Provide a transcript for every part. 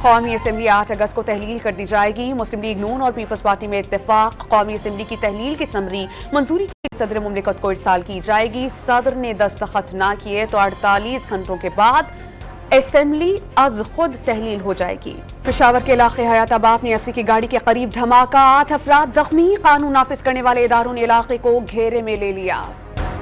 कौमी असम्बली 8 अगस्त को तहलील कर दी जाएगी। मुस्लिम लीग नून और पीपल्स पार्टी में इत्तेफाक। कौमी असम्बली की तहलील की समरी मंजूरी की सदर मुमलिकत को इरसाल की जाएगी। सदर ने दस्तखत न किए तो 48 घंटों के बाद असम्बली आज खुद तहलील हो जाएगी। पेशावर के इलाके हयाताबाद में एफसी की गाड़ी के करीब धमाका, 8 अफराद जख्मी। कानून नाफिज करने वाले इदारों ने इलाके को घेरे में ले लिया।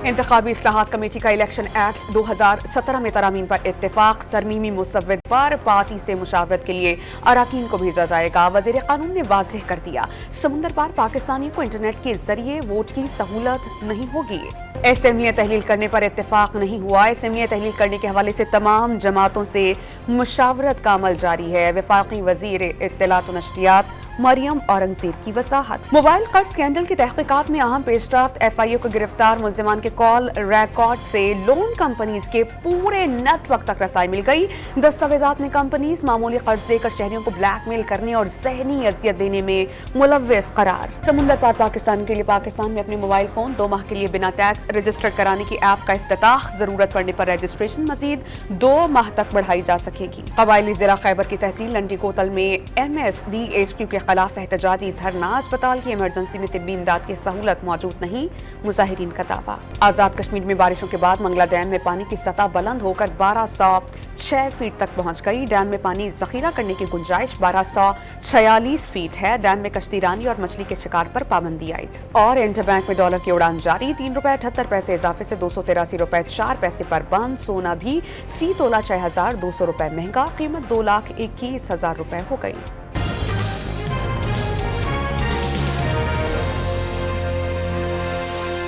इंतखाबी इस्लाहात कमेटी का इलेक्शन एक्ट 2017 में तरमीम पर इत्तेफाक। तरमीमी मुसव्वद पर पार्टी से मुशावरत के लिए अराकीन को भेजा जाएगा। वजीर कानून ने वाज़ेह कर दिया, समुंदर पार पाकिस्तानियों को इंटरनेट के जरिए वोट की सहूलत नहीं होगी। असम्बली तहलील करने पर इत्तेफाक नहीं हुआ। असम्बली तहलील करने के हवाले से तमाम जमातों से मुशावरत का अमल जारी है। वफाकी वजीर इत्तलात व नशरियात मरियम औरंगजेब की वसाहत। मोबाइल कर्ज स्कैंडल की तहकीकात में अहम पेशरफ्त। FIU को गिरफ्तार मुलजिमान के कॉल रिकॉर्ड से लोन कंपनीज के पूरे नेटवर्क तक रसाई मिल गई। दस्तावेजात में कंपनीज मामूली कर्ज देकर शहरियों को ब्लैकमेल करने और जहनी अजियत देने में मुलव्वस करार। समुंदर पार पाकिस्तान के लिए पाकिस्तान में अपने मोबाइल फोन 2 माह के लिए बिना टैक्स रजिस्टर कराने की ऐप का इफ्तिताह। जरूरत पड़ने पर रजिस्ट्रेशन मजीद 2 माह तक बढ़ाई जा सकेगी। कबायली जिला खैबर की तहसील लंडी कोतल में MSDHQ के खिलाफ एहतजाजी धरना। अस्पताल की इमरजेंसी में तिब्बी इमदाद की सहूलत मौजूद नहीं, मुजाहिरीन का दावा। आजाद कश्मीर में बारिशों के बाद मंगला डैम में पानी की सतह बुलंद होकर 1206 फीट तक पहुंच गई। डैम में पानी जखीरा करने की गुंजाइश 1246 फीट है। डैम में कश्तीरानी और मछली के शिकार पर पाबंदी आई। और इंटरबैंक में डॉलर की उड़ान जारी। ₹3.78 इजाफे से ₹283.4 पर बंद। सोना भी फी तोला 6200 रुपए महंगा। कीमत ₹2,21,000 हो गई।